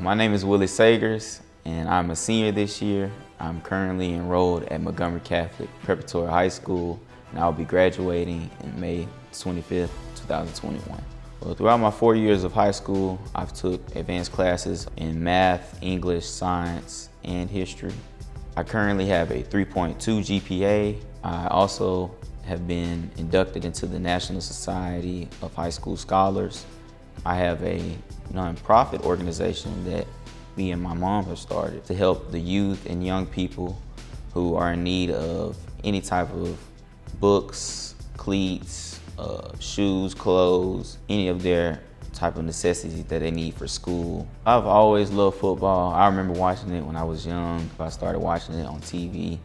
My name is Willie Sagers, and I'm a senior this year. I'm currently enrolled at Montgomery Catholic Preparatory High School, and I'll be graduating in May 25th, 2021. Well, throughout my 4 years of high school, I've took advanced classes in math, English, science, and history. I currently have a 3.2 GPA. I also have been inducted into the National Society of High School Scholars. I have a nonprofit organization that me and my mom have started to help the youth and young people who are in need of any type of books, cleats, shoes, clothes, any of their type of necessities that they need for school. I've always loved football. I remember watching it when I was young. I started watching it on TV.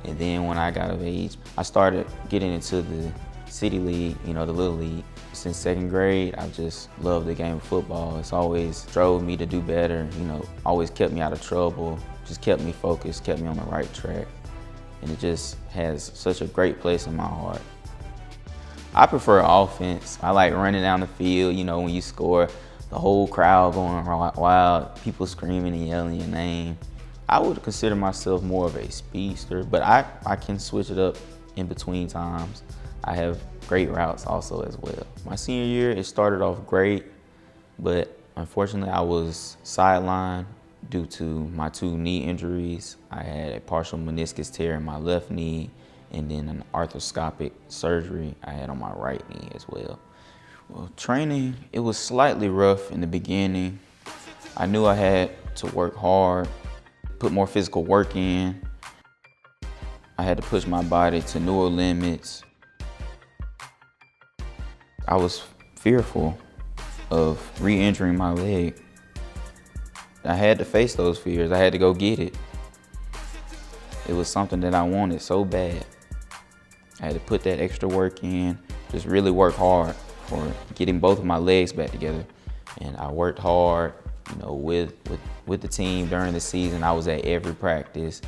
And then when I got of age, I started getting into the city league, the little league. Since second grade, I've just loved the game of football. It's always drove me to do better, always kept me out of trouble, just kept me focused, kept me on the right track. And it just has such a great place in my heart. I prefer offense. I like running down the field, when you score, the whole crowd going wild, people screaming and yelling your name. I would consider myself more of a speedster, but I can switch it up in between times. I have great routes also as well. My senior year, it started off great, but unfortunately I was sidelined due to my 2 knee injuries. I had a partial meniscus tear in my left knee and then an arthroscopic surgery I had on my right knee as well. Well, training, it was slightly rough in the beginning. I knew I had to work hard, put more physical work in. I had to push my body to newer limits. I was fearful of re-injuring my leg. I had to face those fears. I had to go get it. It was something that I wanted so bad. I had to put that extra work in, just really work hard for getting both of my legs back together. And I worked hard, with the team during the season. I was at every practice,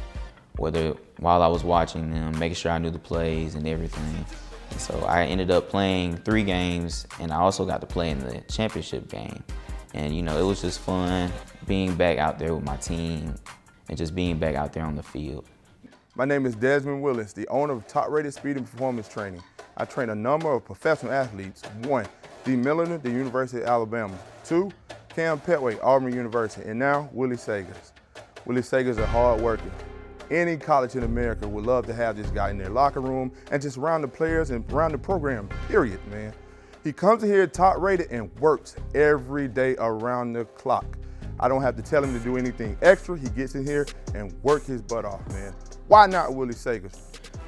while I was watching them, making sure I knew the plays and everything. And so I ended up playing 3 games, and I also got to play in the championship game. And it was just fun being back out there with my team and just being back out there on the field. My name is Desmond Willis, the owner of Top Rated Speed and Performance Training. I train a number of professional athletes. 1, Dee Milliner, the University of Alabama. 2, Cam Petway, Auburn University. And now, Willie Sagers. Willie Sagers is a hard worker. Any college in America would love to have this guy in their locker room and just around the players and around the program, period, man. He comes in here top rated and works every day around the clock. I don't have to tell him to do anything extra. He gets in here and works his butt off, man. Why not Willie Sagers?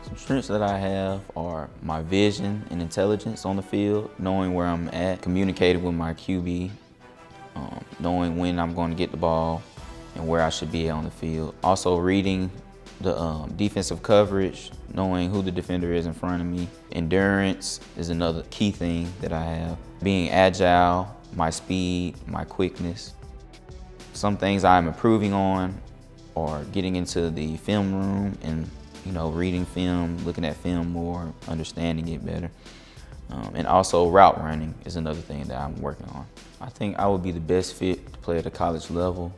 Some strengths that I have are my vision and intelligence on the field, knowing where I'm at, communicating with my QB, knowing when I'm going to get the ball and where I should be on the field. Also reading the defensive coverage, knowing who the defender is in front of me. Endurance is another key thing that I have. Being agile, my speed, my quickness. Some things I'm improving on are getting into the film room and reading film, looking at film more, understanding it better. And also route running is another thing that I'm working on. I think I would be the best fit to play at the college level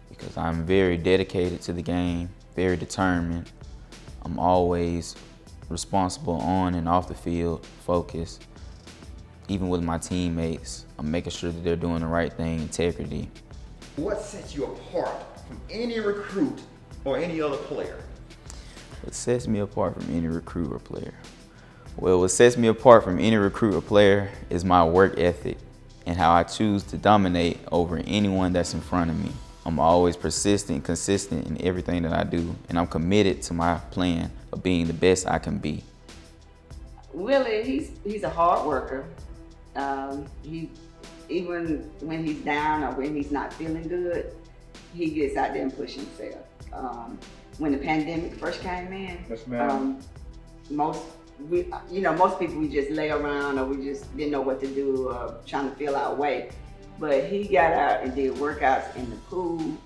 because I'm very dedicated to the game, very determined. I'm always responsible on and off the field, focused. Even with my teammates, I'm making sure that they're doing the right thing, integrity. What sets you apart from any recruit or any other player? What sets me apart from any recruit or player? Well, what sets me apart from any recruit or player is my work ethic and how I choose to dominate over anyone that's in front of me. I'm always persistent, consistent in everything that I do, and I'm committed to my plan of being the best I can be. Willie, he's a hard worker. Even when he's down or when he's not feeling good, he gets out there and pushes himself. When the pandemic first came in, Yes, ma'am. most people, we just lay around or we just didn't know what to do or trying to feel our way. But he got out and did workouts in the pool.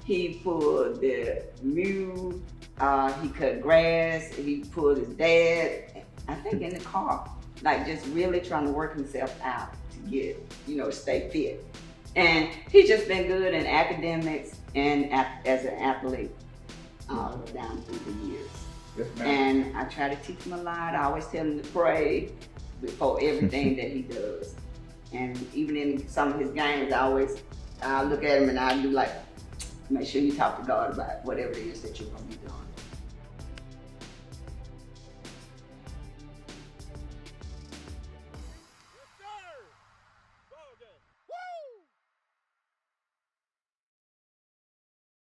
He pulled the mule, he cut grass, he pulled his dad, I think in the car. Like just really trying to work himself out to get, stay fit. And he's just been good in academics and as an athlete all down through the years. Yes, ma'am. And I try to teach him a lot. I always tell him to pray before everything that he does. And even in some of his games, I look at him and I do like, make sure you talk to God about whatever it is that you're gonna be doing.